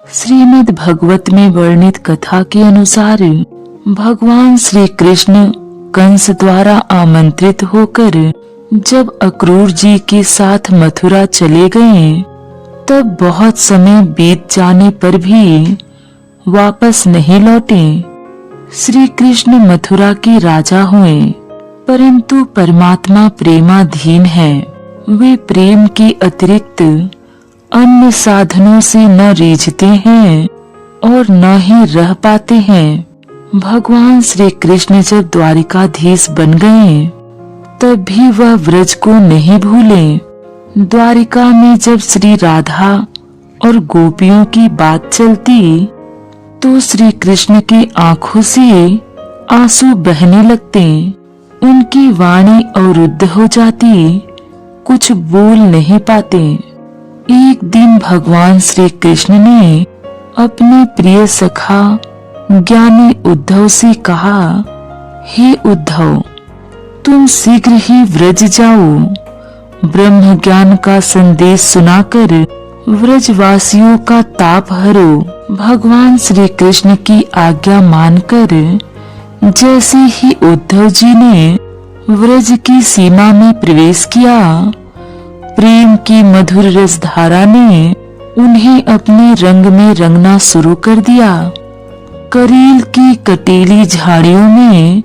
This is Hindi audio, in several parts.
श्रीमद् भागवत में वर्णित कथा के अनुसार भगवान श्री कृष्ण कंस द्वारा आमंत्रित होकर जब अक्रूर जी के साथ मथुरा चले गए, तब बहुत समय बीत जाने पर भी वापस नहीं लौटे। श्री कृष्ण मथुरा के राजा हुए, परंतु परमात्मा प्रेमाधीन है। वे प्रेम के अतिरिक्त अन्य साधनों से न रीझते हैं और न ही रह पाते हैं। भगवान श्री कृष्ण जब द्वारिकाधीश बन गए, तब भी वह व्रज को नहीं भूले। द्वारिका में जब श्री राधा और गोपियों की बात चलती, तो श्री कृष्ण की आंखों से आंसू बहने लगते। उनकी वाणी अवरुद्ध हो जाती, कुछ बोल नहीं पाते। एक दिन भगवान श्री कृष्ण ने अपने प्रिय सखा ज्ञानी उद्धव से कहा, हे उद्धव, तुम शीघ्र ही व्रज जाओ। ब्रह्म ज्ञान का संदेश सुनाकर व्रजवासियों का ताप हरो। भगवान श्री कृष्ण की आज्ञा मानकर जैसे ही उद्धव जी ने व्रज की सीमा में प्रवेश किया, प्रेम की मधुर रस धारा ने उन्हें अपने रंग में रंगना शुरू कर दिया। करील की कटीली झाड़ियों में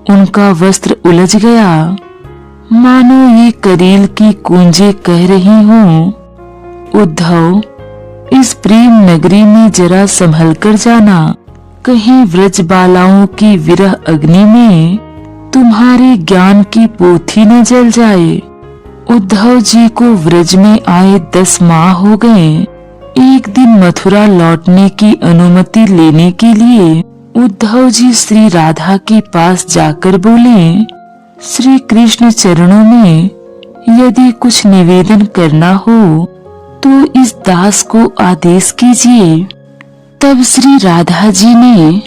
उनका वस्त्र उलझ गया, मानो ये करील की कूंजें कह रही हों, उद्धव, इस प्रेम नगरी में जरा संभल कर जाना, कहीं व्रज बालाओं की विरह अग्नि में तुम्हारे ज्ञान की पोथी न जल जाए। उद्धव जी को व्रज में आए 10 माह हो गए। एक दिन मथुरा लौटने की अनुमति लेने के लिए उद्धव जी श्री राधा के पास जाकर बोले, श्री कृष्ण चरणों में यदि कुछ निवेदन करना हो तो इस दास को आदेश कीजिए। तब श्री राधा जी ने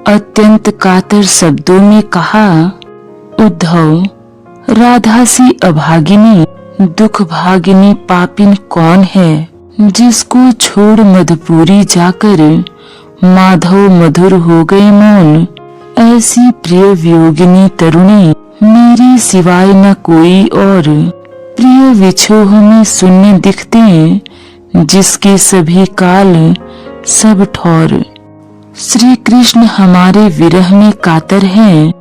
अत्यंत कातर शब्दों में कहा, उद्धव, राधा सी अभागिनी दुख भागिनी पापिन कौन है, जिसको छोड़ मधुपुरी जाकर माधव मधुर हो गए मौन। ऐसी प्रिय वियोगिनी तरुणी मेरी सिवाय न कोई और, प्रिय विछोह में शून्य दिखते, जिसके सभी काल सब ठौर। श्री कृष्ण हमारे विरह में कातर हैं।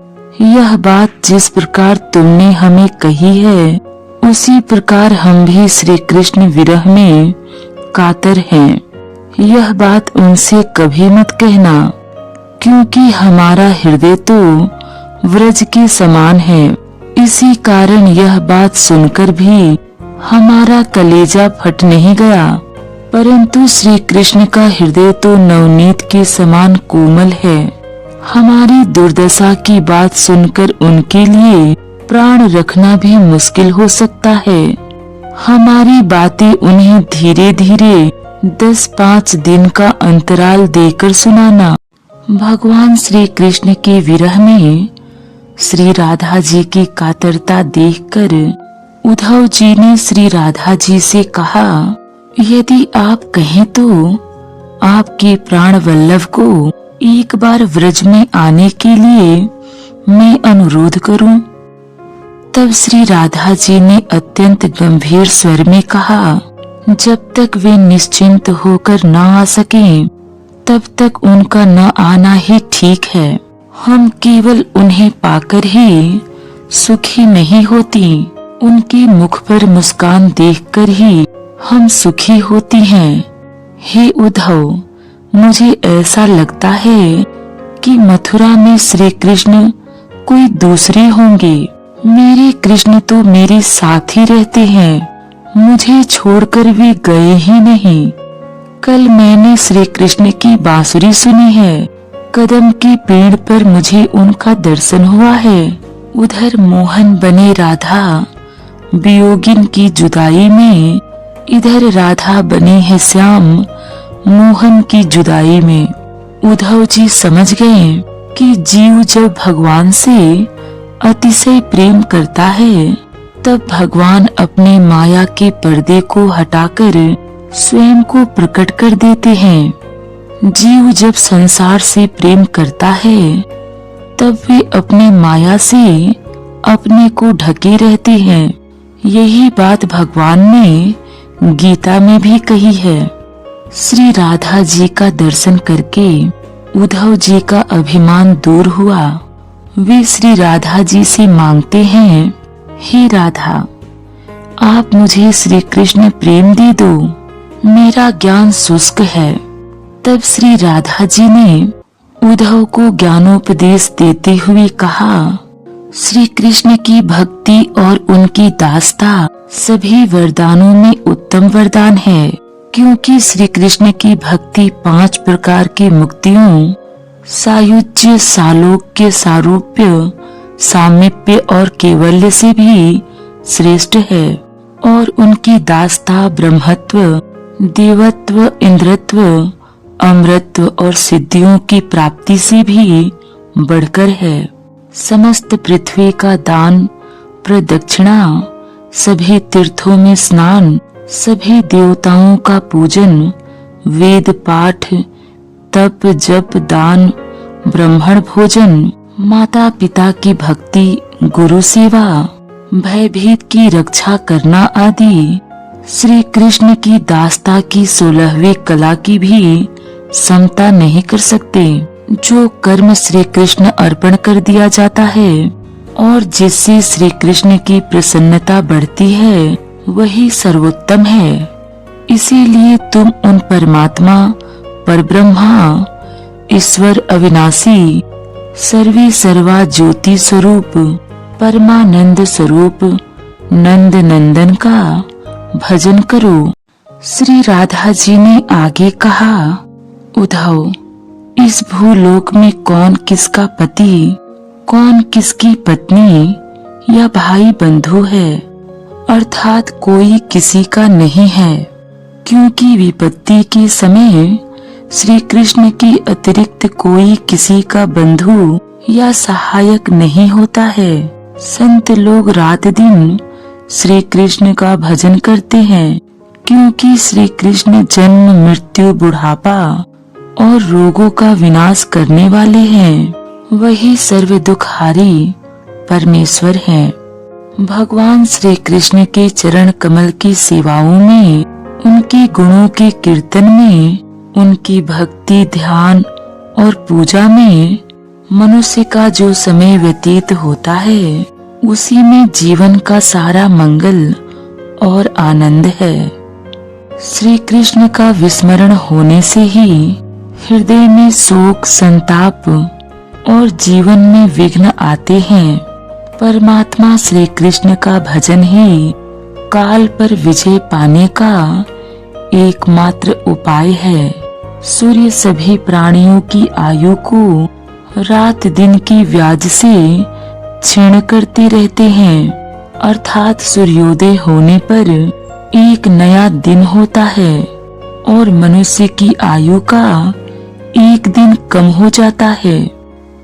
यह बात जिस प्रकार तुमने हमें कही है, उसी प्रकार हम भी श्री कृष्ण विरह में कातर हैं। यह बात उनसे कभी मत कहना, क्योंकि हमारा हृदय तो व्रज के समान है। इसी कारण यह बात सुनकर भी हमारा कलेजा फट नहीं गया, परंतु श्री कृष्ण का हृदय तो नवनीत के समान कोमल है। हमारी दुर्दशा की बात सुनकर उनके लिए प्राण रखना भी मुश्किल हो सकता है। हमारी बातें उन्हें धीरे धीरे 10-5 दिन का अंतराल देकर सुनाना। भगवान श्री कृष्ण के विरह में श्री राधा जी की कातरता देखकर उद्धव जी ने श्री राधा जी से कहा, यदि आप कहें तो आपके प्राण वल्लभ को एक बार व्रज में आने के लिए मैं अनुरोध करूं। तब श्री राधा जी ने अत्यंत गंभीर स्वर में कहा, जब तक वे निश्चिंत होकर न आ सकें, तब तक उनका न आना ही ठीक है। हम केवल उन्हें पाकर ही सुखी नहीं होती, उनके मुख पर मुस्कान देखकर ही हम सुखी होती हैं। हे उद्धव, मुझे ऐसा लगता है कि मथुरा में श्री कृष्ण कोई दूसरे होंगे। मेरे कृष्ण तो मेरे साथ ही रहते हैं, मुझे छोड़कर वे गए ही नहीं। कल मैंने श्री कृष्ण की बांसुरी सुनी है, कदम के पेड़ पर मुझे उनका दर्शन हुआ है। उधर मोहन बने राधा वियोगिन की जुदाई में, इधर राधा बनी है श्याम मोहन की जुदाई में। उद्धव जी समझ गए कि जीव जब भगवान से अतिशय प्रेम करता है, तब भगवान अपने माया के पर्दे को हटाकर स्वयं को प्रकट कर देते हैं। जीव जब संसार से प्रेम करता है तब वे अपनी माया से अपने को ढके रहते हैं। यही बात भगवान ने गीता में भी कही है। श्री राधा जी का दर्शन करके उद्धव जी का अभिमान दूर हुआ। वे श्री राधा जी से मांगते हैं, हे राधा, आप मुझे श्री कृष्ण प्रेम दे दो, मेरा ज्ञान शुष्क है। तब श्री राधा जी ने उद्धव को ज्ञानोपदेश देते हुए कहा, श्री कृष्ण की भक्ति और उनकी दासता सभी वरदानों में उत्तम वरदान है, क्योंकि श्री कृष्ण की भक्ति 5 प्रकार की मुक्तियों सायुज्य, सालोक्य, सारूप्य, सामीप्य और कैवल्य से भी श्रेष्ठ है, और उनकी दासता ब्रह्मत्व, देवत्व, इंद्रत्व, अमरत्व और सिद्धियों की प्राप्ति से भी बढ़कर है। समस्त पृथ्वी का दान, प्रदक्षिणा, सभी तीर्थों में स्नान, सभी देवताओं का पूजन, वेद पाठ, तप, जप, दान, ब्राह्मण भोजन, माता पिता की भक्ति, गुरु सेवा, भयभीत की रक्षा करना आदि श्री कृष्ण की दासता की 16वीं कला की भी समता नहीं कर सकते। जो कर्म श्री कृष्ण अर्पण कर दिया जाता है और जिससे श्री कृष्ण की प्रसन्नता बढ़ती है, वही सर्वोत्तम है। इसीलिए तुम उन परमात्मा, परब्रह्मा, ईश्वर अविनाशी, सर्वे सर्वा ज्योति स्वरूप, परमानंद स्वरूप नंद नंदन का भजन करो। श्री राधा जी ने आगे कहा, उद्धव, इस भूलोक में कौन किसका पति, कौन किसकी पत्नी या भाई बंधु है, अर्थात कोई किसी का नहीं है, क्योंकि विपत्ति के समय श्री कृष्ण के अतिरिक्त कोई किसी का बंधु या सहायक नहीं होता है। संत लोग रात दिन श्री कृष्ण का भजन करते हैं, क्योंकि श्री कृष्ण जन्म, मृत्यु, बुढ़ापा और रोगों का विनाश करने वाले हैं। वही सर्व दुखहारी परमेश्वर हैं। भगवान श्री कृष्ण के चरण कमल की सेवाओं में, उनके गुणों के कीर्तन में, उनकी भक्ति, ध्यान और पूजा में मनुष्य का जो समय व्यतीत होता है, उसी में जीवन का सारा मंगल और आनंद है। श्री कृष्ण का विस्मरण होने से ही हृदय में शोक, संताप और जीवन में विघ्न आते हैं। परमात्मा श्री कृष्ण का भजन ही काल पर विजय पाने का एकमात्र उपाय है। सूर्य सभी प्राणियों की आयु को रात दिन की व्याज से क्षीण करते रहते हैं, अर्थात सूर्योदय होने पर एक नया दिन होता है और मनुष्य की आयु का एक दिन कम हो जाता है।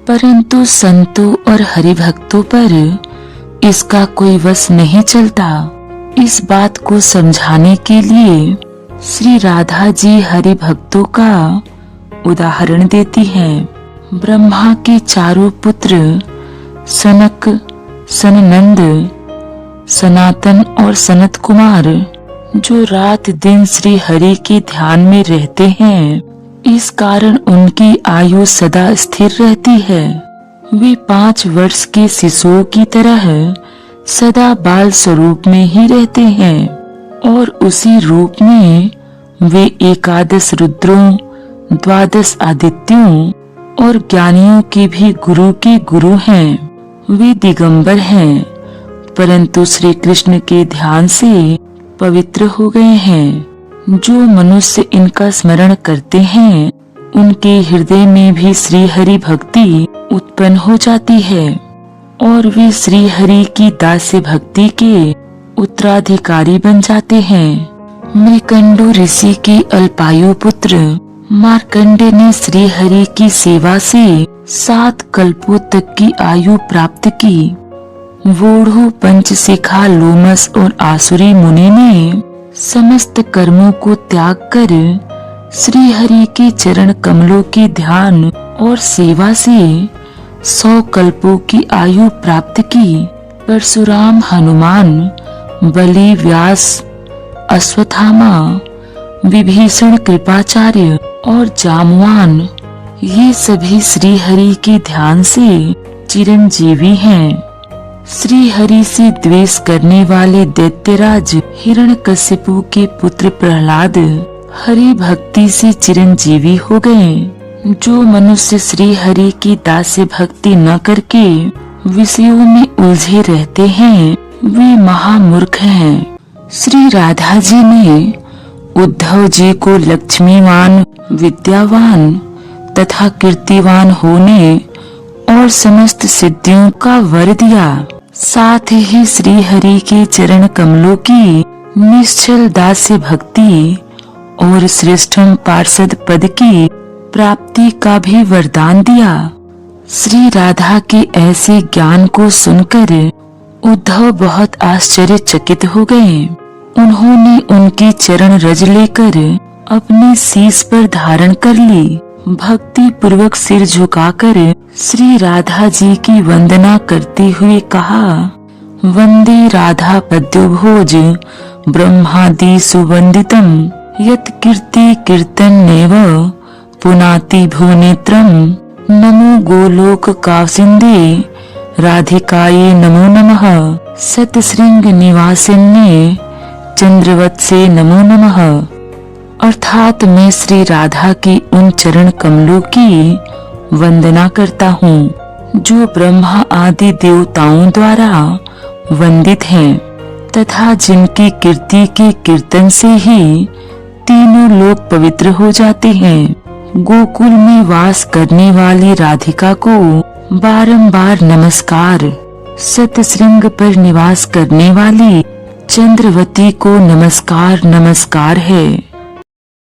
परंतु संतों और हरिभक्तों पर इसका कोई वश नहीं चलता। इस बात को समझाने के लिए श्री राधा जी हरिभक्तों का उदाहरण देती हैं। ब्रह्मा के चारों पुत्र सनक, सननंद, सनातन और सनत कुमार, जो रात दिन श्री हरि के ध्यान में रहते हैं, इस कारण उनकी आयु सदा स्थिर रहती है। वे 5 वर्ष के शिशुओं की तरह सदा बाल स्वरूप में ही रहते हैं और उसी रूप में वे 11 रुद्रों, 12 आदित्यों और ज्ञानियों के भी गुरु के गुरु हैं। वे दिगंबर हैं, परंतु श्री कृष्ण के ध्यान से पवित्र हो गए हैं। जो मनुष्य इनका स्मरण करते हैं, उनके हृदय में भी श्री हरि भक्ति उत्पन्न हो जाती है और वे श्री हरि की दास्य भक्ति के उत्तराधिकारी बन जाते हैं। मृकंडु ऋषि के अल्पायु पुत्र मार्कंडे ने श्री हरि की सेवा से 7 कल्पों तक की आयु प्राप्त की। वोढ़ु, पंचशिखा, लोमस और आसुरी मुनि ने समस्त कर्मों को त्याग कर श्री हरि के चरण कमलों के ध्यान और सेवा से 100 कल्पों की आयु प्राप्त की। परशुराम, हनुमान, बलि, व्यास, अश्वत्थामा, विभीषण, कृपाचार्य और जामवान, ये सभी श्री हरि के ध्यान से चिरंजीवी हैं। श्री हरि से द्वेष करने वाले दैत्यराज हिरण्यकशिपु के पुत्र प्रहलाद हरि भक्ति से चिरंजीवी हो गए। जो मनुष्य श्री हरि की दास्य भक्ति न करके विषयों में उलझे रहते हैं, वे महामूर्ख हैं। श्री राधा जी ने उद्धव जी को लक्ष्मीवान, विद्यावान तथा कीर्तिवान होने और समस्त सिद्धियों का वर दिया। साथ ही श्री हरि के चरण कमलों की निश्चल दास्य भक्ति और श्रेष्ठम पार्षद पद की प्राप्ति का भी वरदान दिया। श्री राधा के ऐसे ज्ञान को सुनकर उद्धव बहुत आश्चर्यचकित हो गए। उन्होंने उनकी चरण रज लेकर अपने शीश पर धारण कर ली। भक्ति पूर्वक सिर झुकाकर श्री राधा जी की वंदना करते हुए कहा, वंदे राधा पद्योभोज ब्रह्मादि सुवंदितम यत् कीर्ति कीर्तनेव पुनाति भुवनेत्रम। नमो गोलोक कासिंदे राधिकाये नमो नमः। सतश्रृंग निवासिन्ये चंद्रवत्से नमो नमः। अर्थात मैं श्री राधा की उन चरण कमलों की वंदना करता हूँ जो ब्रह्मा आदि देवताओं द्वारा वंदित हैं तथा जिनकी कीर्ति के कीर्तन से ही तीनों लोक पवित्र हो जाते हैं। गोकुल में वास करने वाली राधिका को बारंबार नमस्कार। सतश्रृंग पर निवास करने वाली चंद्रवती को नमस्कार नमस्कार है।